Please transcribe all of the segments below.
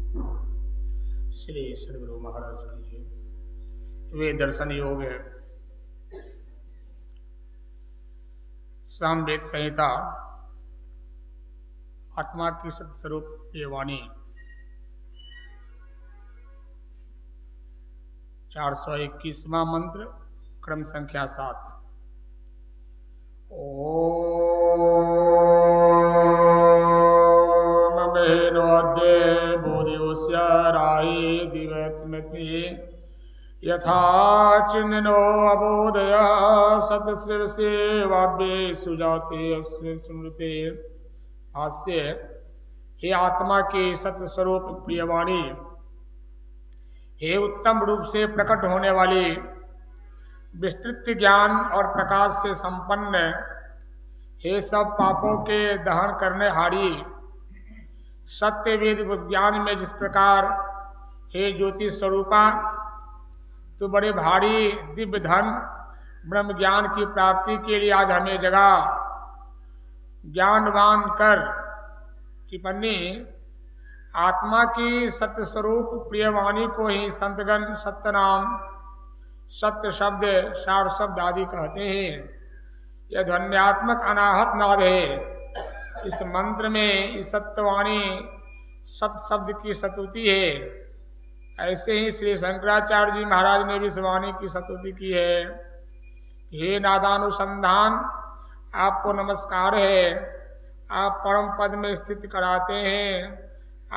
श्री सदगुरु महाराज की जय। वे दर्शन योग है। सामवेद संहिता आत्मा की सत्स्वरूप ये वाणी 421वां मंत्र क्रम संख्या 7। ओम मेनोद्य बोधियोस्य राये दिवत्मति यथा चिन्नो अबोधय सतश्रेवसे वाव्ये सुजाते स्मृते। हास्य। हे आत्मा के सत्य स्वरूप प्रियवाणी, हे उत्तम रूप से प्रकट होने वाली, विस्तृत ज्ञान और प्रकाश से संपन्न, हे सब पापों के दहन करने हारी, सत्य वेद विज्ञान में जिस प्रकार हे ज्योति स्वरूपा तो बड़े भारी दिव्य धन ब्रह्म ज्ञान की प्राप्ति के लिए आज हमें जगा ज्ञानवान कर। टिप्पणी। आत्मा की सत्य स्वरूप प्रियवाणी को ही संतगण सत्य नाम, सत्य शब्द, सार शब्द आदि कहते हैं। यह ध्वन्यात्मक अनाहत नाद है। इस मंत्र में इस सत्यवाणी सत्य शब्द की स्तुति है। ऐसे ही श्री शंकराचार्य जी महाराज ने भी इस वाणी की स्तुति की है। हे नादानुसंधान, आपको नमस्कार है। आप परम पद में स्थित कराते हैं।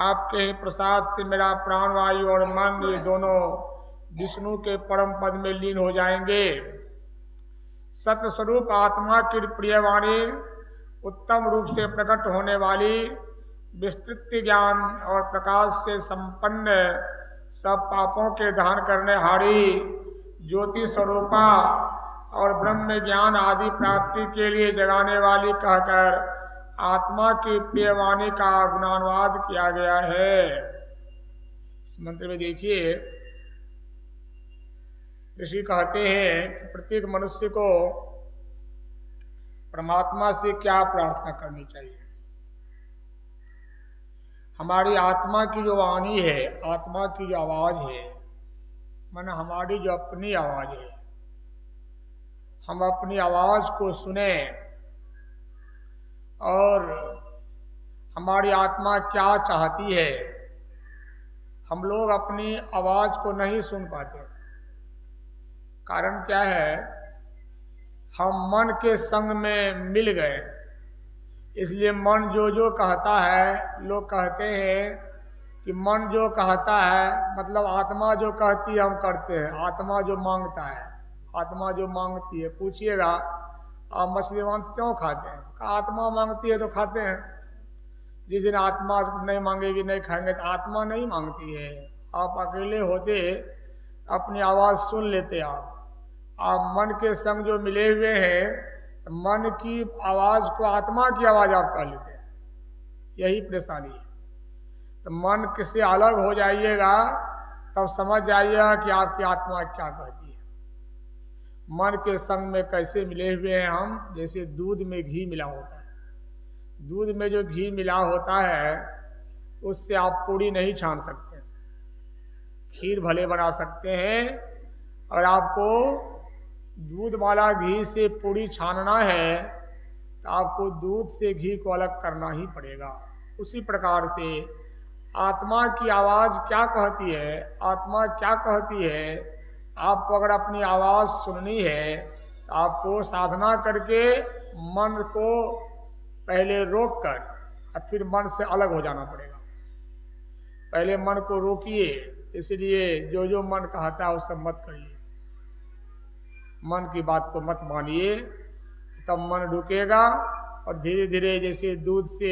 आपके ही प्रसाद से मेरा प्राणवायु और मन ये दोनों विष्णु के परम पद में लीन हो जाएंगे। सत्य स्वरूप आत्मा की प्रियवाणी उत्तम रूप से प्रकट होने वाली, विस्तृत ज्ञान और प्रकाश से संपन्न, सब पापों के दहन करने हारी, ज्योति स्वरूपा और ब्रह्म ज्ञान आदि प्राप्ति के लिए जगाने वाली कहकर आत्मा की प्रियवाणी का गुणानुवाद किया गया है। इस मंत्र में देखिए ऋषि कहते हैं कि प्रत्येक मनुष्य को परमात्मा से क्या प्रार्थना करनी चाहिए। हमारी आत्मा की जो वाणी है, आत्मा की जो आवाज है, माना हमारी जो अपनी आवाज है, हम अपनी आवाज को सुने और हमारी आत्मा क्या चाहती है। हम लोग अपनी आवाज को नहीं सुन पाते। कारण क्या है? हम मन के संग में मिल गए। इसलिए मन जो जो कहता है, लोग कहते हैं कि मन जो कहता है मतलब आत्मा जो कहती है हम करते हैं। आत्मा जो मांगता है, आत्मा जो मांगती है। पूछिएगा आप मछली मांस क्यों खाते हैं? आत्मा मांगती है तो खाते हैं। जिस दिन आत्मा नहीं मांगेगी नहीं खाएंगे। तो आत्मा नहीं मांगती है। आप अकेले होते अपनी आवाज़ सुन लेते। आप मन के संग जो मिले हुए हैं, तो मन की आवाज़ को आत्मा की आवाज़ आप कह लेते हैं। यही परेशानी है। तो मन किससे अलग हो जाइएगा तब समझ जाइएगा कि आपकी आत्मा क्या कहती है। मन के संग में कैसे मिले हुए हैं हम? जैसे दूध में घी मिला होता है। दूध में जो घी मिला होता है उससे आप पूड़ी नहीं छान सकते। खीर भले बना सकते हैं और आपको दूध वाला घी से पूड़ी छानना है तो आपको दूध से घी को अलग करना ही पड़ेगा। उसी प्रकार से आत्मा की आवाज़ क्या कहती है, आत्मा क्या कहती है। आपको अगर अपनी आवाज़ सुननी है तो आपको साधना करके मन को पहले रोक कर और फिर मन से अलग हो जाना पड़ेगा। पहले मन को रोकिए। इसलिए जो जो मन कहता है वो सब मत करिए। मन की बात को मत मानिए, तब मन रुकेगा और धीरे धीरे जैसे दूध से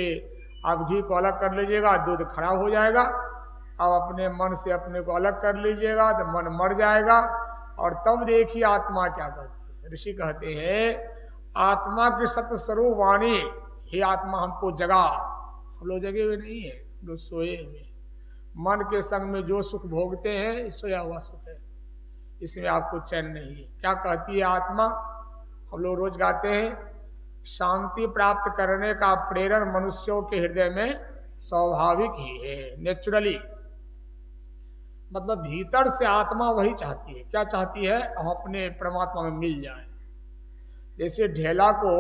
आप घी को अलग कर लीजिएगा, दूध खराब हो जाएगा। आप अपने मन से अपने को अलग कर लीजिएगा तो मन मर जाएगा। और तब देखिए आत्मा क्या कहती है। ऋषि कहते हैं आत्मा की सत्य स्वरूप वाणी, हे आत्मा हमको जगा। हम लोग जगे हुए नहीं है, हम लोग सोए हुए। मन के संग में जो सुख भोगते हैं सोया हुआ सुख है, इसमें आपको चैन नहीं है। क्या कहती है आत्मा? हम लोग रोज गाते हैं, शांति प्राप्त करने का प्रेरण मनुष्यों के हृदय में स्वाभाविक ही है, नेचुरली। मतलब भीतर से आत्मा वही चाहती है। क्या चाहती है? हम अपने परमात्मा में मिल जाएं। जैसे ढेला को,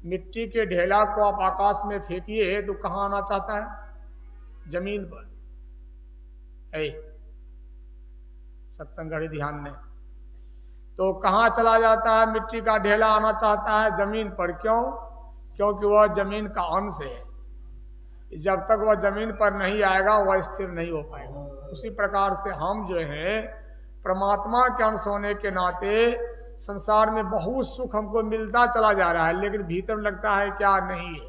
मिट्टी के ढेला को आप आकाश में फेंकिए तो कहाँ आना चाहता है? जमीन पर। है सत्संग घड़ी ध्यान में, तो कहाँ चला जाता है? मिट्टी का ढेला आना चाहता है जमीन पर। क्यों? क्योंकि वह जमीन का अंश है। जब तक वह जमीन पर नहीं आएगा वह स्थिर नहीं हो पाएगा। उसी प्रकार से हम जो है परमात्मा के अंश होने के नाते संसार में बहुत सुख हमको मिलता चला जा रहा है, लेकिन भीतर लगता है क्या नहीं है।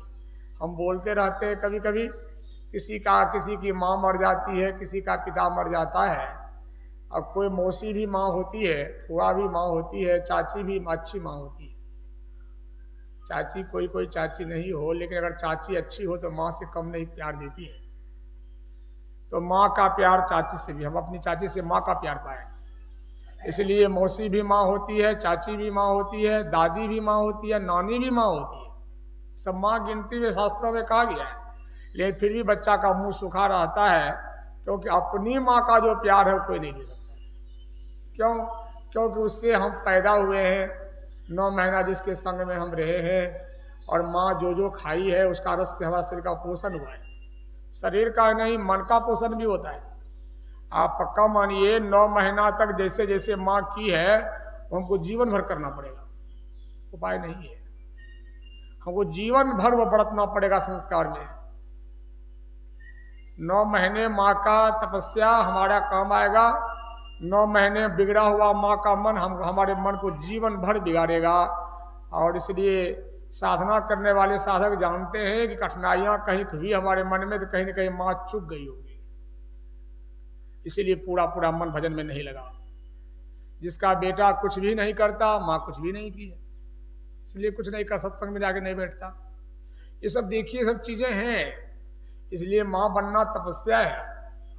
हम बोलते रहते हैं कभी कभी, किसी की माँ मर जाती है, किसी का पिता मर जाता है। अब कोई मौसी भी माँ होती है, फुआ भी माँ होती है, चाची भी अच्छी माँ होती है। चाची कोई चाची नहीं हो, लेकिन अगर चाची अच्छी हो तो माँ से कम नहीं प्यार देती है। तो माँ का प्यार चाची से भी, हम अपनी चाची से माँ का प्यार पाए। इसलिए मौसी भी माँ होती है, चाची भी माँ होती है, दादी भी माँ होती है, नानी भी माँ होती है। सब माँ गिनती में शास्त्रों में कहा गया है। लेकिन फिर भी बच्चा का मुंह सूखा रहता है, क्योंकि अपनी माँ का जो प्यार है कोई नहीं दे सकता। क्यों? क्योंकि उससे हम पैदा हुए हैं, 9 महीना जिसके संग में हम रहे हैं, और माँ जो जो खाई है उसका रस से हमारा शरीर का पोषण हुआ है। शरीर का नहीं, मन का पोषण भी होता है। आप पक्का मानिए 9 महीना तक जैसे जैसे माँ की है हमको जीवन भर करना पड़ेगा, उपाय नहीं है। हमको जीवन भर वो बरतना पड़ेगा संस्कार में। 9 महीने माँ का तपस्या हमारा काम आएगा। 9 महीने बिगड़ा हुआ माँ का मन हमारे मन को जीवन भर बिगाड़ेगा। और इसलिए साधना करने वाले साधक जानते हैं कि कठिनाइयाँ कहीं हुई हमारे मन में तो कहीं न कहीं माँ चुक गई होगी। इसीलिए पूरा मन भजन में नहीं लगा। जिसका बेटा कुछ भी नहीं करता, माँ कुछ भी नहीं की है, इसलिए कुछ नहीं कर, सत्संग में जाके नहीं बैठता। ये सब देखिए, सब चीजें हैं। इसलिए माँ बनना तपस्या है।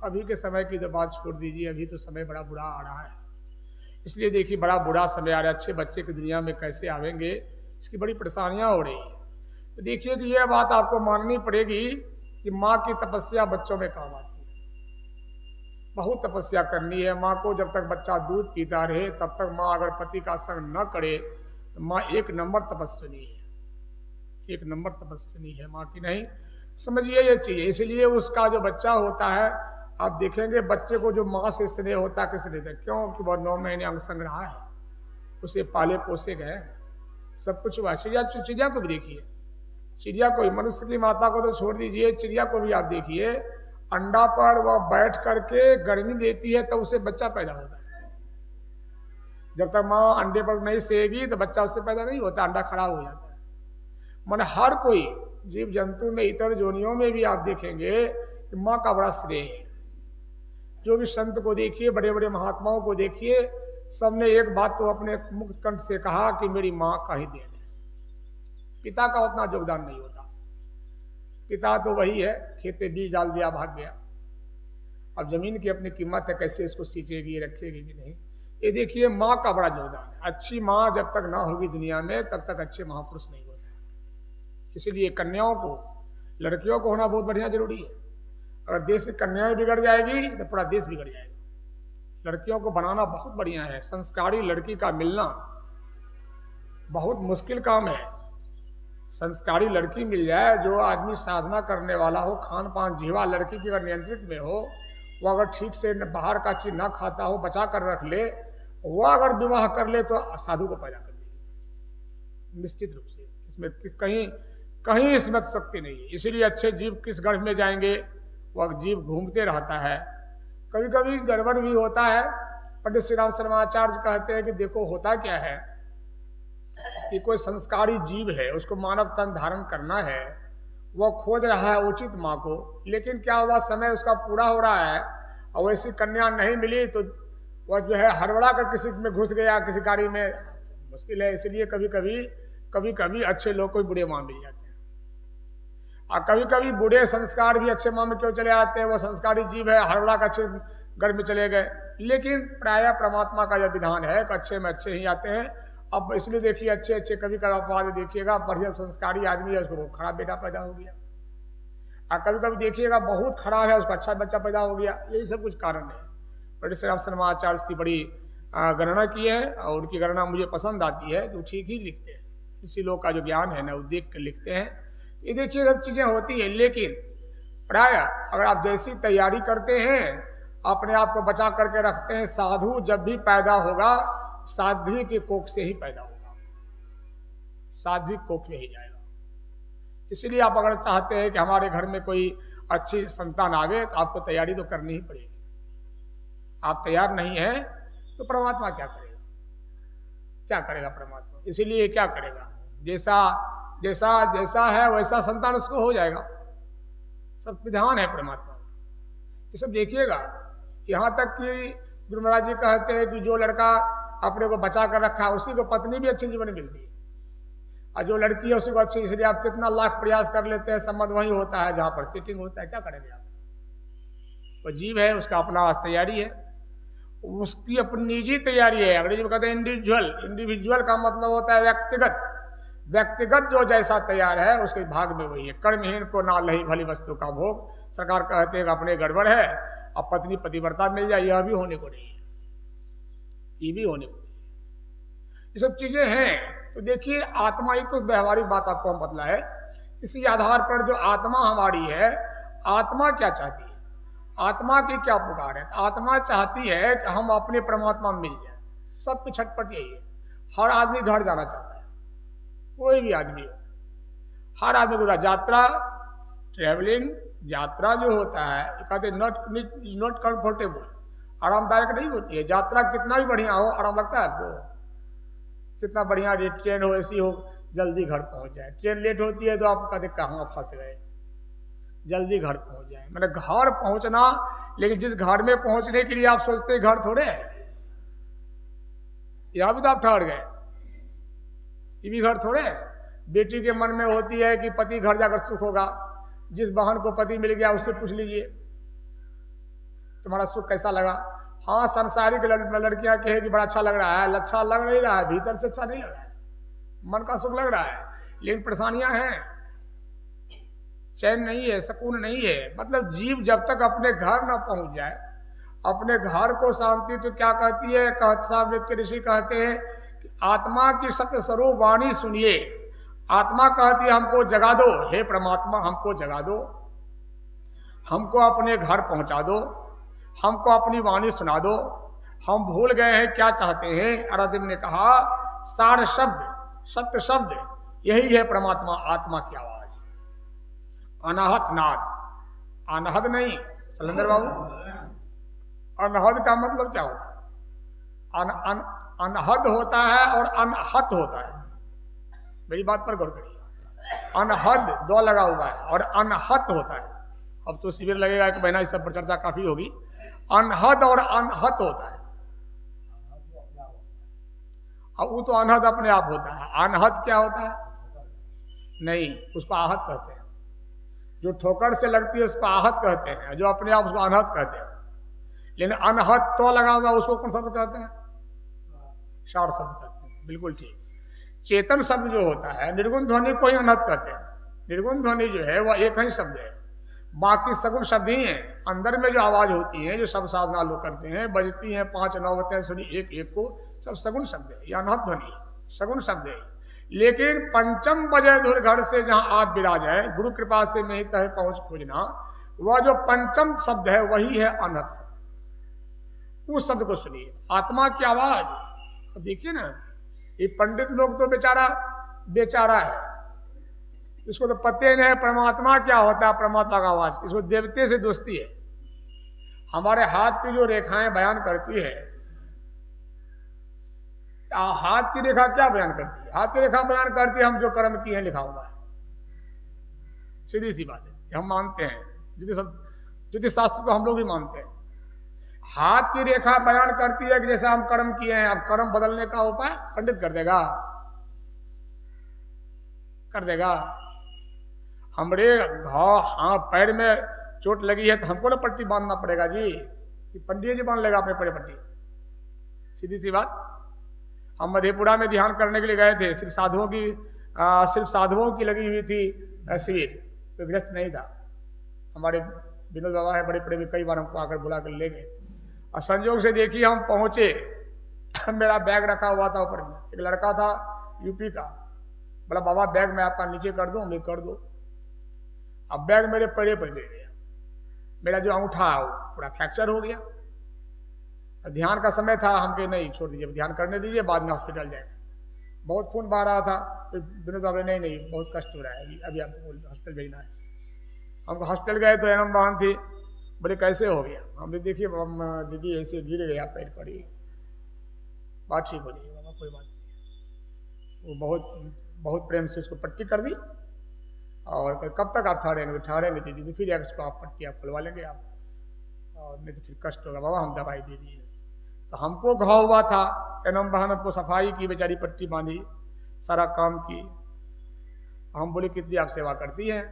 अभी के समय की तो बात छोड़ दीजिए, अभी तो समय बड़ा बुरा आ रहा है। इसलिए देखिए बड़ा बुरा समय आ रहा है। अच्छे बच्चे की दुनिया में कैसे आवेंगे, इसकी बड़ी परेशानियां हो रही है। तो देखिए कि यह बात आपको माननी पड़ेगी कि माँ की तपस्या बच्चों में काम आती है। बहुत तपस्या करनी है माँ को। जब तक बच्चा दूध पीता रहे तब तक माँ अगर पति का संग न करे तो माँ 1 नंबर तपस्विनी है। 1 नंबर तपस्विनी है माँ की। नहीं समझिए ये चीज़। इसलिए उसका जो बच्चा होता है, आप देखेंगे बच्चे को जो माँ से स्नेह होता है, किस देता है? क्यों? कि वह 9 महीने अंग संग रहा है, उसे पाले पोसे गए, सब कुछ हुआ। चिड़िया को भी देखिए, चिड़िया को भी, मनुष्य की माता को तो छोड़ दीजिए, चिड़िया को भी आप देखिए। अंडा पर वह बैठ करके गर्मी देती है तो उसे बच्चा पैदा होता है। जब तक माँ अंडे पर नहीं सेगी तो बच्चा उससे पैदा नहीं होता, अंडा खराब हो जाता है। माने हर कोई जीव जंतु में, इतर जोनियों में भी आप देखेंगे कि माँ का बड़ा श्रेय है। जो भी संत को देखिए, बड़े बड़े महात्माओं को देखिए, सबने एक बात तो अपने मुक्त कंठ से कहा कि मेरी माँ का ही देन है। पिता का उतना योगदान नहीं होता। पिता तो वही है, खेत पे बीज डाल दिया भाग गया। अब जमीन की अपनी कीमत है, कैसे इसको सींचेगी, रखेगी कि नहीं। ये देखिए माँ का बड़ा योगदान है। अच्छी माँ जब तक ना होगी दुनिया में तब तक अच्छे महापुरुष नहीं हो सकते। इसीलिए कन्याओं को, लड़कियों को होना बहुत बढ़िया जरूरी है। अगर देश की कन्याएं बिगड़ जाएगी तो पूरा देश बिगड़ जाएगा। लड़कियों को बनाना बहुत बढ़िया है। संस्कारी लड़की का मिलना बहुत मुश्किल काम है। संस्कारी लड़की मिल जाए, जो आदमी साधना करने वाला हो, खान पान जीवा लड़की की अगर नियंत्रित में हो, वो अगर ठीक से बाहर का चीज ना खाता हो, बचा कर रख ले, वह अगर विवाह कर ले तो साधु को पैदा कर देगी निश्चित रूप से। इसमें कहीं इसमें शक्ति नहीं है। इसीलिए अच्छे जीव किस गर्भ में जाएंगे, वह जीव घूमते रहता है। कभी कभी गड़बड़ भी होता है। पंडित श्री राम शर्माचार्य कहते हैं कि देखो होता क्या है कि कोई संस्कारी जीव है, उसको मानव तन धारण करना है, वह खोज रहा है उचित माँ को, लेकिन क्या हुआ, समय उसका पूरा हो रहा है और वैसी कन्या नहीं मिली तो वह जो है हड़बड़ा कर किसी में घुस गया, किसी गाड़ी में, मुश्किल है। इसलिए कभी कभी अच्छे लोग को बुरे माँ मिल जाते हैं। और कभी कभी बुरे संस्कार भी अच्छे माँ में क्यों चले आते हैं, वो संस्कारी जीव है, हड़बड़ा कर अच्छे घर में चले गए। लेकिन प्रायः परमात्मा का यह विधान है कि अच्छे में अच्छे ही आते हैं। अब इसलिए देखिए अच्छे कभी कभी देखिएगा बढ़िया संस्कारी आदमी है, उसको खराब बेटा पैदा हो गया, और कभी कभी देखिएगा बहुत खराब है, उसको अच्छा बच्चा पैदा हो गया। यही सब कुछ कारण है। पंडित श्री राम शर्माचार्य की बड़ी गणना की है और उनकी गणना मुझे पसंद आती है, जो ठीक ही लिखते हैं। इसी लोग का जो ज्ञान है ना वो देख कर लिखते हैं। ये देखिए सब चीज़ें होती हैं, लेकिन प्राय अगर आप जैसी तैयारी करते हैं, अपने आप को बचा करके रखते हैं, साधु जब भी पैदा होगा साध्वी के कोख से ही पैदा होगा, साध्वी कोख में ही जाएगा। इसलिए आप अगर चाहते हैं कि हमारे घर में कोई अच्छी संतान आवे तो आपको तैयारी तो करनी ही पड़ेगी। आप तैयार नहीं है तो परमात्मा क्या करेगा, क्या करेगा परमात्मा? इसीलिए क्या करेगा, जैसा जैसा जैसा है वैसा संतान उसको हो जाएगा। सब विधान है परमात्मा। ये सब देखिएगा, यहाँ तक कि गुरु महाराज जी कहते हैं कि जो लड़का अपने को बचा कर रखा है उसी को पत्नी भी अच्छी जीवन मिलती है, और जो लड़की है उसी को अच्छी। इसलिए आप कितना लाख प्रयास कर लेते हैं, संबंध वही होता है जहाँ पर सेटिंग होता है। क्या करेंगे आप? वो जीव है, उसका अपना तैयारी है, उसकी अपनी निजी तैयारी है। अंग्रेजी में कहते हैं इंडिविजुअल। इंडिविजुअल का मतलब होता है व्यक्तिगत। व्यक्तिगत जो जैसा तैयार है उसके भाग में वही है। कर्महीन को ना लही भली वस्तु का भोग। सरकार कहते हैं कि अपने गड़बड़ है, अब पत्नी पतिव्रता मिल जाए, यह भी होने को नहीं है, ये भी होने को नहीं। ये सब चीजें हैं। तो देखिए आत्मा ही तो व्यवहारिक बात आपको हम बतला है। इसी आधार पर जो आत्मा हमारी है, आत्मा क्या चाहती है, आत्मा की क्या पुकार है? आत्मा चाहती है कि हम अपने परमात्मा में मिल जाए। सबकी छटपट यही है। हर आदमी घर जाना चाहता है, कोई भी आदमी हो, हर आदमी को यात्रा, ट्रेवलिंग, यात्रा जो होता है कहते नॉट कंफर्टेबल, आरामदायक नहीं होती है। यात्रा कितना भी बढ़िया हो, आराम लगता है आपको? कितना बढ़िया ट्रेन हो, ऐसी हो, जल्दी घर पहुंच जाए। ट्रेन लेट होती है तो आप कहते कहाँ फंस गए, जल्दी घर पहुंच जाए। मैंने घर पहुंचना, लेकिन जिस घर में पहुंचने के लिए आप सोचते हैं घर थोड़े है, यहां भी तो आप ठहर गए, ये भी घर थोड़े है। बेटी के मन में होती है कि पति घर जाकर सुख होगा। जिस बहन को पति मिल गया उससे पूछ लीजिए तुम्हारा सुख कैसा लगा। हाँ, संसारिक लड़कियां कहे कि बड़ा अच्छा लग रहा है, अच्छा लग नहीं रहा है, भीतर से अच्छा नहीं लग रहा है, मन का सुख लग रहा है, लेकिन परेशानियां हैं, चैन नहीं है, सुकून नहीं है। मतलब जीव जब तक अपने घर ना पहुंच जाए, अपने घर को शांति, तो क्या कहती है, सामवेद के ऋषि कहते हैं कि आत्मा की सत्य स्वरूप वाणी सुनिए। आत्मा कहती है हमको जगा दो, हे परमात्मा हमको जगा दो, हमको अपने घर पहुंचा दो, हमको अपनी वाणी सुना दो, हम भूल गए हैं क्या चाहते हैं। अरविंद ने कहा सार शब्द, सत्य शब्द, यही है परमात्मा आत्मा की आवाज। अनाहत नाद, अनहद नहीं सलेंदर बाबू, अनहद का मतलब क्या होता है? अनहद होता है और अनहत होता है। मेरी बात पर गौर करिए, अनहद दो लगा हुआ है और अनहत होता है। अब तो शिविर लगेगा एक महीना, इस सब पर चर्चा काफी होगी। अनहद और अनहत होता है। अब वो तो अनहद अपने आप होता है, अनहत क्या होता है? नहीं, उसको आहत कहते हैं। जो ठोकर से लगती है उसको आहत कहते हैं, जो अपने आप उसको अनहत कहते हैं। लेकिन अनहत तो लगा हुआ उसको कौन शब्द कहते हैं? शार शब्द कहते हैं। बिल्कुल ठीक। चेतन शब्द जो होता है, निर्गुण ध्वनि को ही अनहत कहते हैं। निर्गुण ध्वनि जो है वह एक ही शब्द है, बाकी सगुण शब्द ही हैं। अंदर में जो आवाज होती है, जो सब साधना लोग करते हैं, बजती हैं 5 9 सुनी एक एक को, सब सगुण शब्द है, यह अनहत ध्वनि सगुण शब्द है। लेकिन पंचम बजे धुर घर से जहां आप विराज है, गुरु कृपा से मैं ही तह पहुंच खोजना, वह जो पंचम शब्द है वही है अनहत शब्द। उस शब्द को सुनिए, आत्मा की आवाज। देखिए ना, ये पंडित लोग तो बेचारा है, इसको तो पते नहीं है परमात्मा क्या होता है, परमात्मा का आवाज। इसको देवते से दोस्ती है। हमारे हाथ की जो रेखाएं बयान करती है, हाथ की रेखा क्या बयान करती है? हाथ की रेखा बयान करती है हम जो कर्म किए हैं, लिखा हुआ है। सीधी सी बात है, हम मानते हैं, ज्योतिष शास्त्र को हम लोग भी मानते हैं। हाथ की रेखा बयान करती है कि जैसा हम कर्म किए हैं। अब कर्म बदलने का उपाय पंडित कर देगा, कर देगा। हमरे घाव, हाँ पैर में चोट लगी है तो हमको ना पट्टी बांधना पड़ेगा जी, कि पंडित जी बांध लेगा अपने पैर पट्टी? सीधी सी बात। हम मधेपुरा में ध्यान करने के लिए गए थे, सिर्फ साधुओं की लगी हुई थी शिविर, कोई गृहस्थ नहीं था। हमारे विनोद बाबा है बड़े बड़े, कई बार हमको आकर बुला कर ले गए। और संयोग से देखिए हम पहुंचे, मेरा बैग रखा हुआ था ऊपर में, एक लड़का था यूपी का, बोला बाबा बैग मैं आपका नीचे कर दूं? मैं कर दो। अब बैग मेरे पैरे पर गिर गया, मेरा जो अंगूठा है वो पूरा फ्रैक्चर हो गया। ध्यान का समय था, हम के नहीं छोड़ दीजिए, ध्यान करने दीजिए, बाद में हॉस्पिटल जाएंगे। बहुत खून बह रहा था, तो विनोद बाबू नहीं बहुत कष्ट हो रहा है, अभी आपको हॉस्पिटल भेजना है। हम हॉस्पिटल गए तो एनम बहन थी, बोले कैसे हो गया? हमने देखिए दीदी ऐसे गिर गया, पैर पड़ी, बात ठीक हो जाएगी बाबा, कोई बात नहीं। वो बहुत प्रेम से उसको पट्टी कर दी, और कब तक आप ठहरेंगे? ठहरेंगे दीदी, तो फिर इसको आप पट्टी आप खुलवा लेंगे आप, और नहीं तो फिर कष्ट होगा बाबा, हम दवाई दे दिए। तो हमको घाव हुआ था, एनम बहन हमको सफाई की, बेचारी पट्टी बांधी, सारा काम की। हम बोले कितनी आप सेवा करती हैं?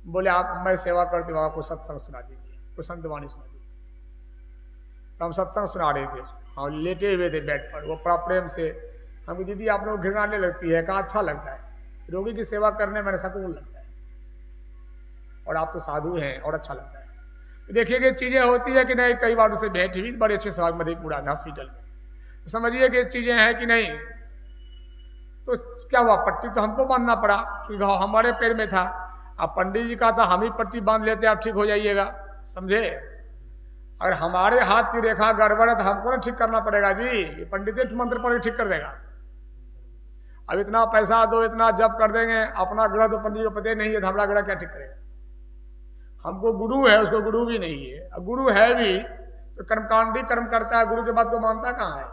बोले आप मैं सेवा करती हूँ, आपको सत्संग सुना दीजिए, कोई संतवाणी सुना दीजिए। तो हम सत्संग सुना रहे थे उसको, हम लेटे हुए थे बेड पर, वो बड़ा प्रेम से हमको दीदी आप लोग घृणाने लगती है, कहा अच्छा लगता है, रोगी की सेवा करने में सकून लगता है, और आप तो साधु हैं और अच्छा लगता है। देखिए कि चीज़ें होती है कि नहीं, कई बार उसे भेंट हुई बड़े अच्छे स्वागत मधेपुरा में हॉस्पिटल में, तो समझिए कि चीज़ें हैं कि नहीं। तो क्या हुआ, पट्टी तो हमको बांधना पड़ा क्योंकि घाव हमारे पैर में था। अब पंडित जी का था हम ही पट्टी बांध लेते, आप ठीक हो जाइएगा, समझे? अगर हमारे हाथ की रेखा गड़बड़ है तो हमको ना ठीक करना पड़ेगा जी, ये पंडित मंत्र पर ही ठीक कर देगा। अब इतना पैसा दो, इतना जप कर देंगे, अपना ग्रह तो पंडित को पता नहीं है, तो हमारा ग्रह क्या ठीक करेगा? हमको गुरु है, उसको गुरु भी नहीं है, और गुरु है भी तो कर्मकांडी कर्म करता है, गुरु के बात को मानता कहाँ है?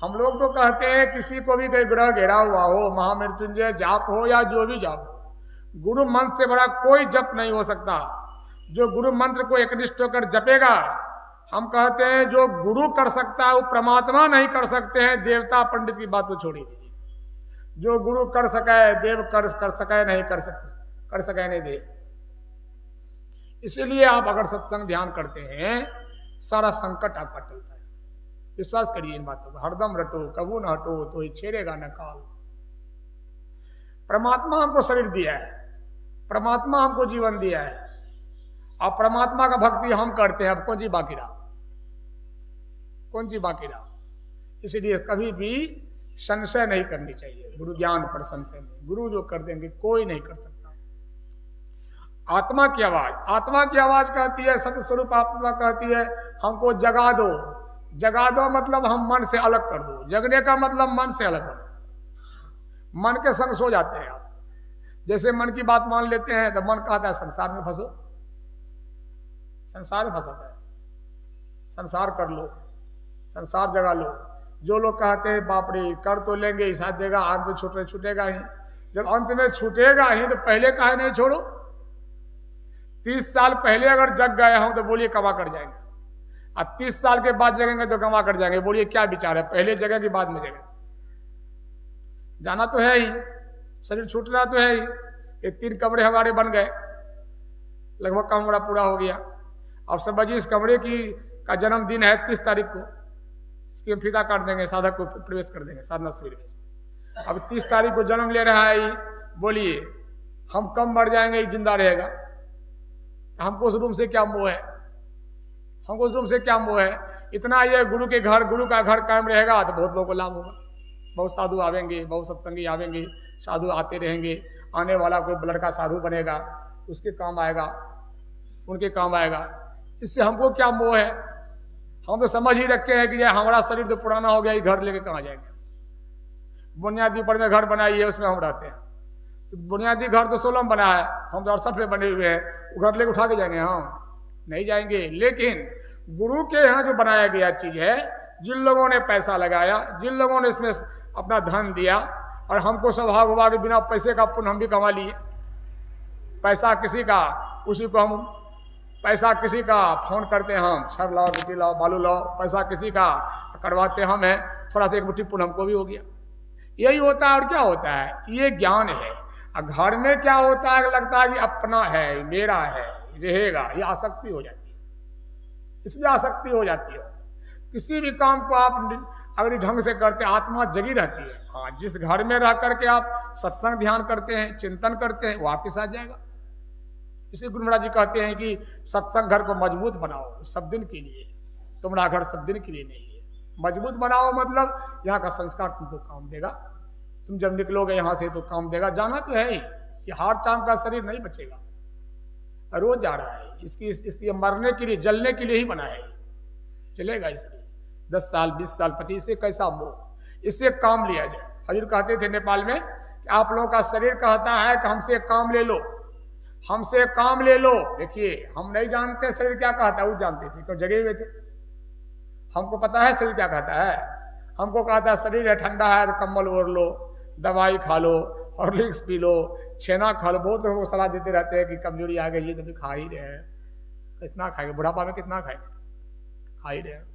हम लोग तो कहते हैं किसी को भी कोई ग्रह घेरा हुआ हो, महामृत्युंजय जाप हो या जो भी जाप हो, गुरु मंत्र से बड़ा कोई जप नहीं हो सकता। जो गुरु मंत्र को एकनिष्ठ होकर जपेगा, हम कहते हैं जो गुरु कर सकता है वो परमात्मा नहीं कर सकते हैं। देवता पंडित की बात तो छोड़ी दीजिए, जो गुरु कर सके देव कर सके नहीं कर सके नहीं देव। इसीलिए आप अगर सत्संग ध्यान करते हैं, सारा संकट आपका टलता है। विश्वास करिए इन बातों को, हरदम रटो कबू न हटो, तो ही छेड़ेगा न काल। परमात्मा हमको शरीर दिया है, परमात्मा हमको जीवन दिया है, और परमात्मा का भक्ति हम करते हैं। अब कौन सी बाकी रहा, कौन सी बाकी रहा? इसलिए कभी भी संशय नहीं करनी चाहिए, गुरु ज्ञान पर संशय नहीं। गुरु जो कर देंगे कोई नहीं कर सकता। आत्मा की आवाज, आत्मा की आवाज कहती है, सत्य स्वरूप आत्मा कहती है हमको जगा दो। जगा दो मतलब हम मन से अलग कर दो, जगने का मतलब मन से अलग कर दो। मन के संग सो जाते हैं आप, जैसे मन की बात मान लेते हैं तो मन कहता है संसार में फंसो, संसार में फंसाता है, संसार कर लो, संसार जगा लो। जो लोग कहते हैं बाप रे कर तो लेंगे ही साथ देगा, अंत में छूटेगा ही। जब अंत में छूटेगा ही तो पहले काहे नहीं छोड़ो? 30 साल पहले अगर जग गए हम तो बोलिए कमा कर जाएंगे, अब 30 साल के बाद जगेंगे तो कमा कर जाएंगे, बोलिए क्या विचार है? पहले जगह की बाद में जगह, जाना तो है ही, शरीर छूटना तो है ही। ये 3 कमरे हमारे बन गए, लगभग कमरा पूरा हो गया। अब समझिए इस कमरे का जन्मदिन है 30 तारीख को, इसकी हम फिदा कर देंगे, साधक को प्रवेश कर देंगे साधना शिविर में। अब 30 तारीख को जन्म ले रहा है, बोलिए हम कम मर जाएंगे, जिंदा रहेगा। हमको उस रूम से क्या मोह है? हमको उस रूम से क्या मोह है? इतना ये गुरु का घर कायम रहेगा तो बहुत लोगों को लाभ होगा, बहुत साधु आवेंगे, बहुत सत्संगी आवेंगे, साधु आते रहेंगे। आने वाला कोई लड़का साधु बनेगा, उसके काम आएगा, उनके काम आएगा। इससे हमको क्या मोह है? हम तो समझ ही रखे हैं कि हमारा शरीर तो पुराना हो गया, ये घर लेके कहाँ जाएंगे? बुनियादी ऊपर में घर बनाई है, उसमें हम रहते हैं। तो बुनियादी घर तो 16 में बना है, हम तो 68 में बने हुए हैं, वो घर लेके उठा के जाएंगे? हम नहीं जाएंगे। लेकिन गुरु के यहाँ जो बनाया गया चीज है, जिन लोगों ने पैसा लगाया, जिन लोगों ने इसमें अपना धन दिया, और हमको स्वभाव हुआ कि बिना पैसे का पुण्य हम भी कमा लिए। पैसा किसी का, उसी को हम पैसा किसी का फोन करते हैं हम, छर लाओ मिट्टी लाओ बालू लाओ, पैसा किसी का करवाते हम हैं, थोड़ा सा एक मुट्ठी पुण्य हमको भी हो गया। यही होता है। और क्या होता है? ये ज्ञान है। और घर में क्या होता है? लगता है कि अपना है, मेरा है, रहेगा, ये आसक्ति हो जाती है। इसलिए आसक्ति हो जाती है। किसी भी काम को आप अगर ढंग से करते, आत्मा जगी रहती है। हाँ, जिस घर में रह करके आप सत्संग ध्यान करते हैं, चिंतन करते हैं, वो आपके साथ जाएगा। इसी गुरु महाराज जी कहते हैं कि सत्संग घर को मजबूत बनाओ, सब दिन के लिए। तुम्हारा घर सब दिन के लिए नहीं है। मजबूत बनाओ मतलब यहाँ का संस्कार तुमको काम देगा। तुम जब निकलोगे यहाँ से तो काम देगा। जाना तो है ही, ये हार चाम का शरीर नहीं बचेगा, रोज जा रहा है। इसकी मरने के लिए, जलने के लिए ही बना है, चलेगा इसलिए 10 साल 20 साल 25 से कैसा मोह, इससे काम लिया जाए। हजूर कहते थे नेपाल में कि आप लोगों का शरीर कहता है कि हमसे काम ले लो, हमसे काम ले लो। देखिए हम नहीं जानते शरीर क्या कहता है, वो जानते थे, क्यों जगे हुए थे। हमको पता है शरीर क्या कहता है। हमको कहता है शरीर है ठंडा है तो कम्बल ओढ़ लो, दवाई खा लो, हॉर्लिक्स पी लो, छेना खा लो। बहुत लोग सलाह देते रहते हैं कि कमजोरी आ गई है तो भी खा ही रहे हैं। कितना खाएंगे बुढ़ापा में, कितना खाएंगे, खा ही रहे हैं।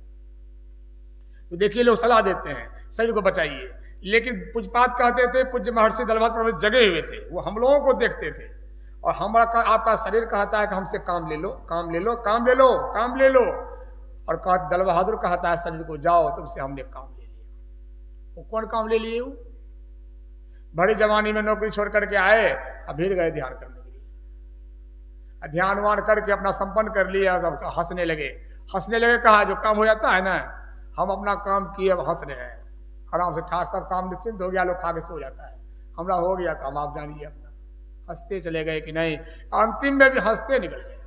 तो देखिए लोग सलाह देते हैं शरीर को बचाइए, लेकिन पूजपात कहते थे, पूज्य महर्षि दलभद्र प्रभु जगे हुए थे, वो हम लोगों को देखते थे। और हमारा आपका शरीर कहता है कि हमसे काम ले लो, काम ले लो, काम ले लो, काम ले लो। और कहते दल बहादुर कहता है शरीर को जाओ तुमसे हमने काम ले लिया। वो कौन काम ले लिए? वो बड़ी जवानी में नौकरी छोड़ करके आए, अब भीड़ गए ध्यान करने के लिए। ध्यान वान करके अपना संपन्न कर लिया, अब हंसने लगे। हंसने लगे, कहा जो काम हो जाता है ना, हम अपना काम किए अब हंस रहे हैं आराम से, ठाठ सब काम निश्चिंत हो गया, लोग खा के सो जाता है, हमारा हो गया काम, आप जानिए अपना। हंसते चले गए कि नहीं, अंतिम में भी हंसते निकल गए।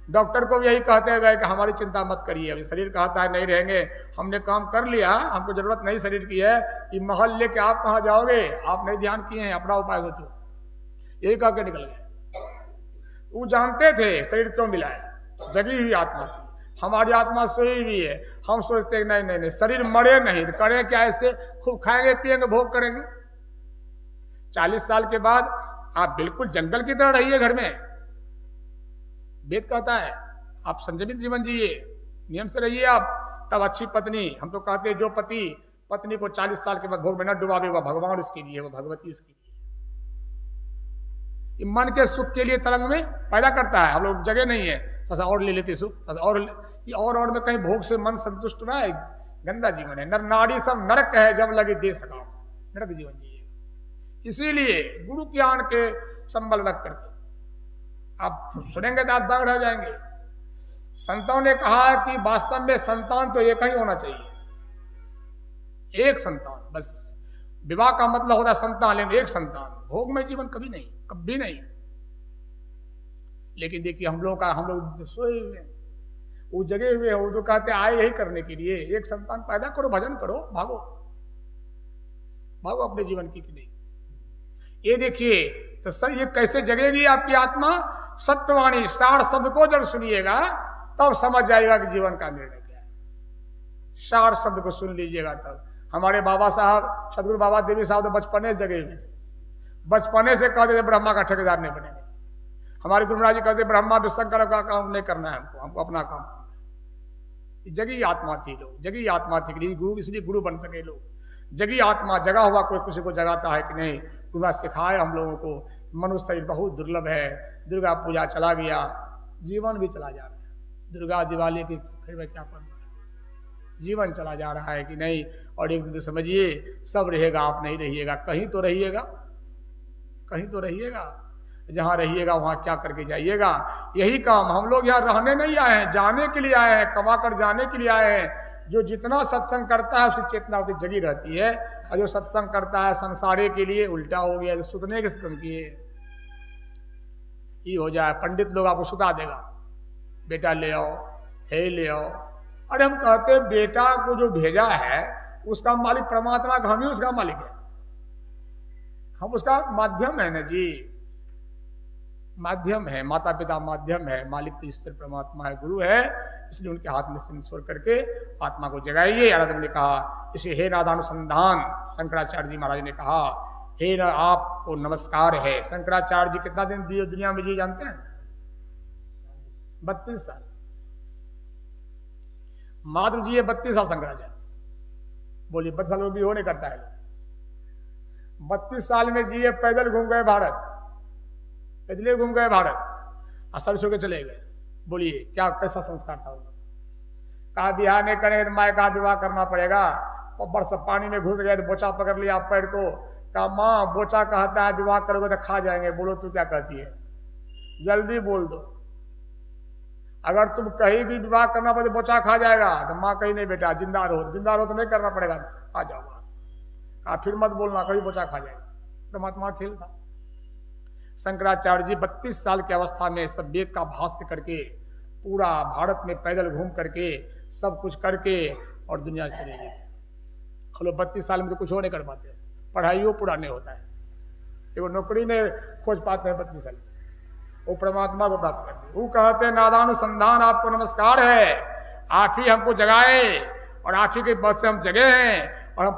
डॉक्टर को भी यही कहते गए कि हमारी चिंता मत करिए, अभी शरीर कहता है नहीं रहेंगे, हमने काम कर लिया, हमको जरूरत नहीं शरीर की है, कि महल लेके आप कहाँ जाओगे, आप नहीं ध्यान किए हैं, अपना उपाय सोचो। यही कह के निकल गए। वो जानते थे शरीर क्यों मिला है, जगी हुई आत्मा से, हमारी आत्मा सोई हुई है। हम सोचते नहीं नहीं नहीं, शरीर मरे नहीं तो करें क्या, ऐसे खूब खाएंगे पिएंगे भोग करेंगे। 40 साल के बाद आप बिल्कुल जंगल की तरह रहिए घर में। वेद कहता है आप संयमित जीवन जिए, नियम से रहिए आप, तब अच्छी पत्नी। हम तो कहते हैं जो पति पत्नी को 40 साल के बाद भोग में न डुबावे, वह भगवान उसके लिए, वह भगवती उसके लिए। मन के सुख के लिए तरंग में पैदा करता है। हम लोग जगह नहीं है, थोड़ा सा और ले लेते सुख, और में कहीं भोग से मन संतुष्ट हुआ है, गंदा जीवन है। नर नारी सब नरक है, जब लगे दे सका, नरक जीवन जिए। इसीलिए गुरु ज्ञान के संबल रख करके आप सुनेंगे तो आप दंग रह जाएंगे। संतों ने कहा कि वास्तव में संतान तो एक ही होना चाहिए, एक संतान बस। विवाह का मतलब होता है संतान, लेकिन एक संतान, भोग में जीवन कभी नहीं, कभी नहीं। लेकिन देखिए हम लोग सोए हुए हैं, वो जगे हुए हैं, वो तो कहते आए यही करने के लिए, एक संतान पैदा करो, भजन करो, भागो भागो अपने जीवन की नहीं। ये देखिए तो सर ये कैसे जगेगी आपकी आत्मा। सत्यवाणी सार शब्द को जब सुनिएगा तब समझ जाएगा कि जीवन का निर्णय क्या है। सार शब्द को सुन लीजिएगा तब। हमारे बाबा साहब सदगुरु बाबा देवी साहब तो बचपने से जगे हुए थे, बचपने से कहते थे ब्रह्मा का ठेकेदार नहीं बनेंगे। हमारे गुरु महाराज जी कहते ब्रह्मा विशंकर का काम नहीं करना है, हमको अपना काम करना है। जगी आत्मा थी लोग, जगी आत्मा थी गुरु, इसलिए गुरु बन सके लोग। जगी आत्मा, जगा हुआ कोई किसी को जगाता है कि नहीं। गुरु महाराज सिखाए हम लोगों को, मनुष्य शरीर बहुत दुर्लभ है। दुर्गा पूजा चला गया, जीवन भी चला जा रहा है। दुर्गा दिवाली की फिर में क्या पढ़ना है, जीवन चला जा रहा है कि नहीं। और एक दिन समझिए सब रहेगा, आप नहीं रहिएगा, कहीं तो रहिएगा, कहीं तो रहिएगा। जहाँ रहिएगा वहाँ क्या करके जाइएगा। यही काम, हम लोग यहाँ रहने नहीं आए हैं, जाने के लिए आए हैं, कमा कर जाने के लिए आए हैं। जो जितना सत्संग करता है उसकी चेतना उतनी जगी रहती है, और जो सत्संग करता है संसारे के लिए उल्टा हो गया, जो सुतने के सत्संग किए ये हो जाए। पंडित लोग आपको सुता देगा, बेटा ले आओ, हे ले आओ। अरे हम कहते हैं बेटा को जो भेजा है उसका मालिक परमात्मा का, हम ही उसका मालिक है, हम उसका माध्यम है ना जी, माध्यम है। माता पिता माध्यम है, मालिक तो ईश्वर परमात्मा है, गुरु है। इसलिए उनके हाथ में सिंह छोड़ करके आत्मा को जगाइए। आराधना ने कहा इसे हे नादानुसंधान, शंकराचार्य जी महाराज ने कहा हे ना आपको नमस्कार है। शंकराचार्य जी कितना दिन दिए दुनिया में जी जानते हैं? 32 साल मात्र जी, 32 साल शंकराचार्य। बोलिए 32 साल में भी हो नहीं करता है। 32 साल में जी पैदल घूम गए भारत, पैदल घूम गए भारत, असर सो के चले गए। बोलिए क्या कैसा संस्कार था? कहा बिहार नहीं करेंगे तो माँ का विवाह करना पड़ेगा। बरस पानी में घुस गए तो बोचा पकड़ लिया पैर को, कहा माँ बोचा कहता है विवाह करोगे तो खा जाएंगे, बोलो तू क्या कहती है, जल्दी बोल दो। अगर तुम कहीं भी विवाह करना पड़े बोचा खा जाएगा, तो माँ कहीं नहीं बेटा जिंदा रहो तो नहीं करना पड़ेगा, आ जाओ बाहर, फिर मत बोलना कहीं बोचा खा जाएगा। परमात्मा खेल था। शंकराचार्य जी 32 साल की अवस्था में सब वेद का भाष्य करके, पूरा भारत में पैदल घूम करके, सब कुछ करके और दुनिया चले गए। चलो 32 साल में तो कुछ हो नहीं कर पाते, पढ़ाइयों पूरा नहीं होता है, एगो नौकरी नहीं खोज पाते हैं 32 साल। वो परमात्मा को प्राप्त करते, वो कहते हैं नादानुसंधान आपको नमस्कार है, आप ही हमको जगाए और आप ही के बल से हम जगे हैं और हम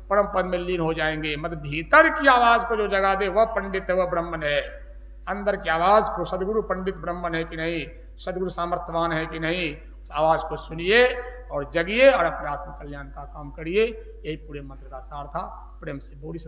परम पद में लीन हो जाएंगे। मतलब भीतर की आवाज को जो जगा दे वह पंडित है, वह ब्राह्मण है। अंदर की आवाज को सदगुरु पंडित ब्राह्मण है कि नहीं, सदगुरु सामर्थ्यवान है कि नहीं, उस आवाज को सुनिए और जगिए और अपने आत्म कल्याण का काम करिए। यही पूरे मंत्र का सार था। प्रेम से बोली।